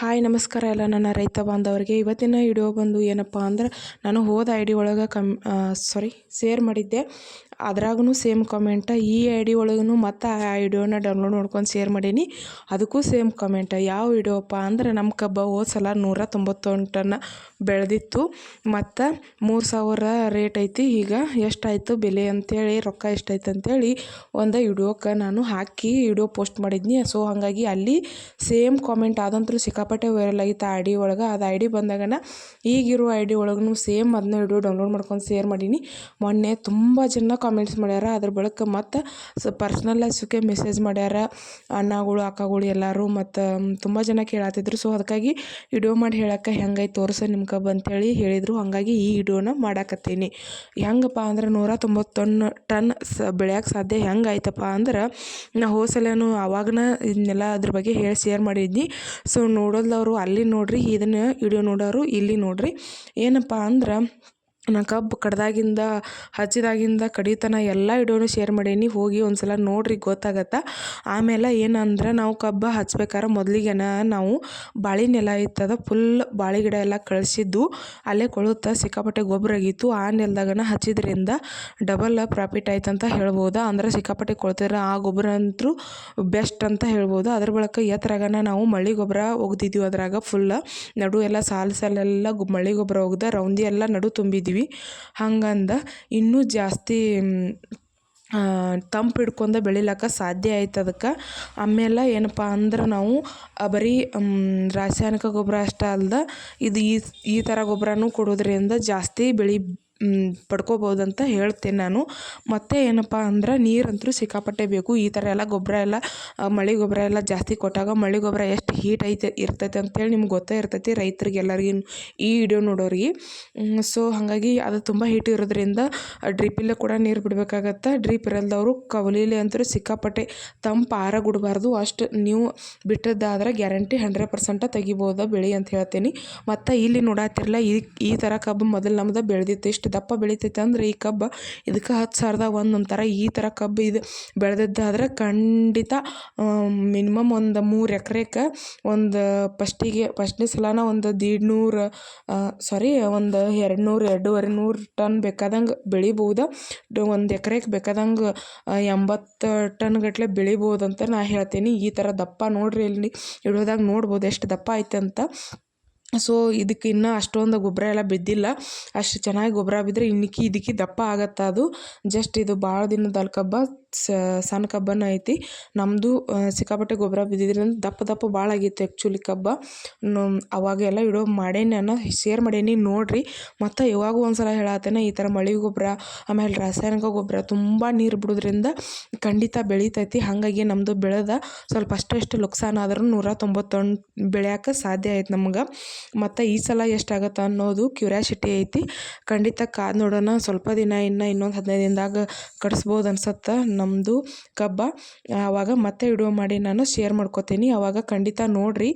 Hi ನಮಸ್ಕಾರ ಎಲ್ಲ ನನ್ನ ರೈತ ಬಾಂಧವರಿಗೆ. ಇವತ್ತಿನ ವಿಡಿಯೋ ಬಂದು ಏನಪ್ಪ ಅಂದ್ರೆ, ನಾನು ಹೋದ ಐ ಡಿ ಒಳಗೆ ಶೇರ್ ಮಾಡಿದ್ದೆ. ಅದ್ರಾಗೂ ಸೇಮ್ ಕಮೆಂಟ. ಈ ಐ ಡಿ ಒಳಗೂ ಮತ್ತು ಆ ವಿಡಿಯೋನ ಡೌನ್ಲೋಡ್ ಮಾಡ್ಕೊಂಡು ಶೇರ್ ಮಾಡೀನಿ. ಅದಕ್ಕೂ ಸೇಮ್ ಕಮೆಂಟ. ಯಾವ ವಿಡಿಯೋಪ್ಪ ಅಂದ್ರೆ, ನಮ್ಮ ಕಬ್ಬ ಹೋದ ಸಲ 191 ಟನ್ ಬೆಳೆದಿತ್ತು ಮತ್ತು 3000 ರೇಟ್ ಐತಿ. ಈಗ ಎಷ್ಟಾಯಿತು ಬೆಲೆ ಅಂತೇಳಿ, ರೊಕ್ಕ ಎಷ್ಟಾಯ್ತು ಅಂತೇಳಿ ಒಂದು ವಿಡಿಯೋಕ್ಕೆ ನಾನು ಹಾಕಿ ವಿಡಿಯೋ ಪೋಸ್ಟ್ ಮಾಡಿದ್ನಿ. ಸೊ ಹಾಗಾಗಿ ಅಲ್ಲಿ ಸೇಮ್ ಕಾಮೆಂಟ್ ಆದಂತರೂ ಸಿಕ್ಕಾಪಟ್ಟೆ ವೈರಲ್ ಆಗಿತ್ತು ಆ ಐ ಡಿ ಒಳಗೆ. ಅದು ಐ ಡಿ ಬಂದಾಗನ ಈಗಿರೋ ಐ ಡಿ ಒಳಗೂ ಸೇಮ್ ಅದನ್ನ ವಿಡಿಯೋ ಡೌನ್ಲೋಡ್ ಮಾಡ್ಕೊಂಡು ಶೇರ್ ಮಾಡೀನಿ. ಮೊನ್ನೆ ತುಂಬ ಜನ ಕಾಮೆಂಟ್ಸ್ ಮಾಡ್ಯಾರ. ಅದ್ರ ಬಳಿಕ ಮತ್ತು ಪರ್ಸ್ನಲ್ ಲೈಫ್ಗೆ ಮೆಸೇಜ್ ಮಾಡ್ಯಾರ ಅಣ್ಣಗಳು ಅಕ್ಕಗಳು ಎಲ್ಲರೂ. ಮತ್ತು ತುಂಬ ಜನ ಕೇಳತ್ತಿದ್ರು. ಸೊ ಅದಕ್ಕಾಗಿ ವಿಡಿಯೋ ಮಾಡಿ ಹೇಳಕ್ಕೆ ಹೆಂಗೈತೆ ತೋರಿಸ ನಿಮ್ಮ ಕಬ್ಬು ಅಂತೇಳಿ ಹೇಳಿದರು. ಹಾಗಾಗಿ ಈ ವಿಡಿಯೋನ ಮಾಡಾಕತ್ತೀನಿ. ಹೆಂಗಪ್ಪ ಅಂದ್ರೆ 190 ಟನ್ ಬೆಳೆಯೋಕೆ ಸಾಧ್ಯ ಹೆಂಗಾಯ್ತಪ್ಪ ಅಂದ್ರೆ, ನಾ ಹೋಸಲೇನು ಅವಾಗನ ಇದನ್ನೆಲ್ಲ ಅದ್ರ ಬಗ್ಗೆ ಹೇಳಿ ಶೇರ್ ಮಾಡಿದ್ನಿ. ಸೊ ನೋಡೋದವ್ರು ಅಲ್ಲಿ ನೋಡ್ರಿ, ಇದನ್ನು ವಿಡಿಯೋ ನೋಡೋರು ಇಲ್ಲಿ ನೋಡ್ರಿ. ಏನಪ್ಪ ಅಂದ್ರೆ, ನಾ ಕಬ್ಬು ಕಡ್ದಾಗಿಂದ ಹಚ್ಚಿದಾಗಿಂದ ಕಡಿತನ ಎಲ್ಲ ವಿಡಿಯೋನು ಶೇರ್ ಮಾಡೀನಿ. ಹೋಗಿ ಒಂದ್ಸಲ ನೋಡ್ರಿ, ಗೊತ್ತಾಗತ್ತೆ. ಆಮೇಲೆ ಏನಂದ್ರೆ, ನಾವು ಕಬ್ಬು ಹಚ್ಬೇಕಾದ್ರೆ ಮೊದಲಿಗೆನ ನಾವು ಬಾಳೆ ನೆಲ ಇರ್ತದ, ಫುಲ್ ಬಾಳೆ ಗಿಡ ಎಲ್ಲ ಕಳಿಸಿದ್ದು ಅಲ್ಲೇ ಕೊಳುತ್ತಾ ಸಿಕ್ಕಾಪಟ್ಟೆ ಗೊಬ್ಬರ ಆಗಿತ್ತು. ಆ ನೆಲದಾಗನ ಹಚ್ಚಿದ್ರಿಂದ ಡಬಲ್ ಪ್ರಾಫಿಟ್ ಆಯ್ತಂತ ಹೇಳ್ಬೋದು. ಅಂದ್ರೆ ಸಿಕ್ಕಾಪಟ್ಟೆ ಕೊಳ್ತಿರ ಆ ಗೊಬ್ಬರ ಅಂತೂ ಬೆಸ್ಟ್ ಅಂತ ಹೇಳ್ಬೋದು. ಅದ್ರ ಬಳಕ ಎತ್ತರಾಗನ ನಾವು ಮಳ್ಳಿ ಗೊಬ್ಬರ ಒಗ್ದಿದ್ವಿ. ಅದ್ರಾಗ ಫುಲ್ ನಡು ಎಲ್ಲ ಸಾಲೆಲ್ಲ ಮಳ್ಳಿ ಗೊಬ್ಬರ ಒಗ್ದ ರೌಂದಿ ಎಲ್ಲ ನಡು ತುಂಬಿದ್ವಿ. ಹಂಗಂದ ಇನ್ನೂ ಜಾಸ್ತಿ ತಂಪು ಹಿಡ್ಕೊಂಡು ಬೆಳಿಲಕ್ಕ ಸಾಧ್ಯ ಆಯ್ತು ಅದಕ್ಕೆ. ಆಮೇಲೆ ಏನಪ್ಪ ಅಂದ್ರೆ, ನಾವು ಬರೀ ರಾಸಾಯನಿಕ ಗೊಬ್ಬರ ಅಷ್ಟೇ ಅಲ್ದ ಇದು ಈ ಥರ ಗೊಬ್ಬರನೂ ಕೊಡೋದ್ರಿಂದ ಜಾಸ್ತಿ ಬೆಳೆ ಪಡ್ಕೋಬೋದಂತ ಹೇಳ್ತೇನೆ ನಾನು. ಮತ್ತು ಏನಪ್ಪ ಅಂದ್ರೆ, ನೀರಂತೂ ಸಿಕ್ಕಾಪಟ್ಟೆ ಬೇಕು. ಈ ಥರ ಎಲ್ಲ ಗೊಬ್ಬರ ಎಲ್ಲ ಮಳೆ ಗೊಬ್ಬರ ಎಲ್ಲ ಜಾಸ್ತಿ ಕೊಟ್ಟಾಗ ಮಳೆ ಗೊಬ್ಬರ ಎಷ್ಟು ಹೀಟ್ ಇರ್ತೈತೆ ಅಂತೇಳಿ ನಿಮ್ಗೆ ಗೊತ್ತೇ ಇರ್ತೈತಿ ರೈತರಿಗೆ ಎಲ್ಲರಿಗೂ, ಈ ವಿಡಿಯೋ ನೋಡೋರಿಗೆ. ಸೊ ಹಾಗಾಗಿ ಅದು ತುಂಬ ಹೀಟ್ ಇರೋದ್ರಿಂದ ಡ್ರಿಪ್ಪಲ್ಲೇ ಕೂಡ ನೀರು ಬಿಡಬೇಕಾಗತ್ತೆ. ಡ್ರಿಪ್ ಇರಲ್ದವರು ಕವಲೀಲಿ ಅಂತೂ ಸಿಕ್ಕಾಪಟ್ಟೆ ತಂಪು ಆರಾಗಿಡಬಾರ್ದು. ಅಷ್ಟು ನೀವು ಬಿಟ್ಟದ್ದಾದ್ರೆ ಗ್ಯಾರಂಟಿ 100% ತೆಗಿಬೋದು ಬೆಳೆ ಅಂತ ಹೇಳ್ತೀನಿ. ಮತ್ತು ಇಲ್ಲಿ ನೋಡತ್ತಿರಲ್ಲ, ಈ ಥರ ಕಬ್ಬು ಮೊದಲು ನಮ್ದು ಬೆಳೆದಿತ್ತು. ಇಷ್ಟು ದಪ್ಪ ಬೆಳಿತೈತೆ ಅಂದ್ರೆ ಈ ಕಬ್ಬು, ಇದಕ್ಕೆ 10,000 ಒಂದೊಂಥರ ಈ ಥರ ಕಬ್ಬು ಇದು ಬೆಳೆದಿದ್ದಾದ್ರೆ ಖಂಡಿತ ಮಿನಿಮಮ್ ಒಂದು 3 ಎಕರೆಗೆ ಒಂದು ಫಸ್ಟ್ನೇ ಸಲನ ಒಂದು 200-250 ಟನ್ ಬೇಕಾದಂಗೆ ಬೆಳಿಬೋದು. ಒಂದು ಎಕರೆಗೆ ಬೇಕಾದಂಗೆ 80 ಟನ್ ಗಟ್ಟಲೆ ಬೆಳಿಬೋದಂತ ನಾ ಹೇಳ್ತೀನಿ. ಈ ಥರ ದಪ್ಪ ನೋಡ್ರಿ, ಇಲ್ಲಿ ಇಡೋದಾಗ ನೋಡ್ಬೋದು ಎಷ್ಟು ದಪ್ಪ ಐತೆ ಅಂತ. ಸೊ ಇದಕ್ಕೆ ಇನ್ನೂ ಅಷ್ಟೊಂದು ಗೊಬ್ಬರ ಎಲ್ಲ ಬಿದ್ದಿಲ್ಲ. ಅಷ್ಟು ಚೆನ್ನಾಗಿ ಗೊಬ್ಬರ ಬಿದ್ದರೆ ಇದಕ್ಕೆ ದಪ್ಪ ಆಗತ್ತೆ. ಅದು ಜಸ್ಟ್ ಇದು ಭಾಳ ದಿನದ ಕಬ್ಬ, ಸಣ್ಣ ಕಬ್ಬನ ಐತಿ. ನಮ್ಮದು ಸಿಕ್ಕಾಪಟ್ಟೆ ಗೊಬ್ಬರ ಬಿದ್ದಿದ್ರಿಂದ ದಪ್ಪ ಭಾಳ ಆಗಿತ್ತು ಆ್ಯಕ್ಚುಲಿ ಕಬ್ಬ. ಅವಾಗ ಎಲ್ಲ ವಿಡಿಯೋ ಮಾಡೇನಿ, ನಾನು ಶೇರ್ ಮಾಡೇನಿ ನೋಡ್ರಿ. ಮತ್ತು ಇವಾಗ ಒಂದ್ಸಲ ಹೇಳತ್ತೇನೆ, ಈ ಥರ ಮಳೆ ಗೊಬ್ಬರ ಆಮೇಲೆ ರಾಸಾಯನಿಕ ಗೊಬ್ಬರ ತುಂಬ ನೀರು ಬಿಡೋದ್ರಿಂದ ಖಂಡಿತ ಬೆಳಿತೈತಿ. ಹಾಗಾಗಿ ನಮ್ಮದು ಬೆಳೆದ ಸ್ವಲ್ಪ ಅಷ್ಟು ಲುಕ್ಸಾನ್ ಆದ್ರೂ 190 ಟನ್ ಬೆಳೆಯೋಕೆ ಸಾಧ್ಯ ಆಯ್ತು ನಮ್ಗೆ. ಮತ್ತು ಈ ಸಲ ಎಷ್ಟಾಗತ್ತೆ ಅನ್ನೋದು ಕ್ಯೂರಿಯಾಸಿಟಿ ಐತಿ. ಖಂಡಿತ ಕಾದು ನೋಡೋಣ. ಸ್ವಲ್ಪ ದಿನ ಇನ್ನೊಂದು 15 ದಿನದಾಗ ಕಡಿಸ್ಬೋದು ಅನ್ಸತ್ತೆ ನಮ್ಮದು ಕಬ್ಬ. ಆವಾಗ ಮತ್ತೆ ವಿಡಿಯೋ ಮಾಡಿ ನಾನು ಶೇರ್ ಮಾಡ್ಕೋತೀನಿ. ಆವಾಗ ಖಂಡಿತ ನೋಡ್ರಿ,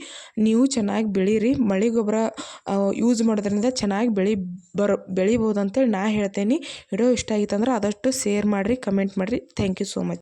ನೀವು ಚೆನ್ನಾಗಿ ಬೆಳೀರಿ. ಮಳೆ ಗೊಬ್ಬರ ಯೂಸ್ ಮಾಡೋದ್ರಿಂದ ಚೆನ್ನಾಗಿ ಬೆಳಿಬೋದು ಅಂತೇಳಿ ನಾ ಹೇಳ್ತೀನಿ. ವಿಡಿಯೋ ಇಷ್ಟ ಆಗಿತ್ತಂದ್ರೆ ಆದಷ್ಟು ಶೇರ್ ಮಾಡಿರಿ, ಕಮೆಂಟ್ ಮಾಡಿರಿ. Thank you so much.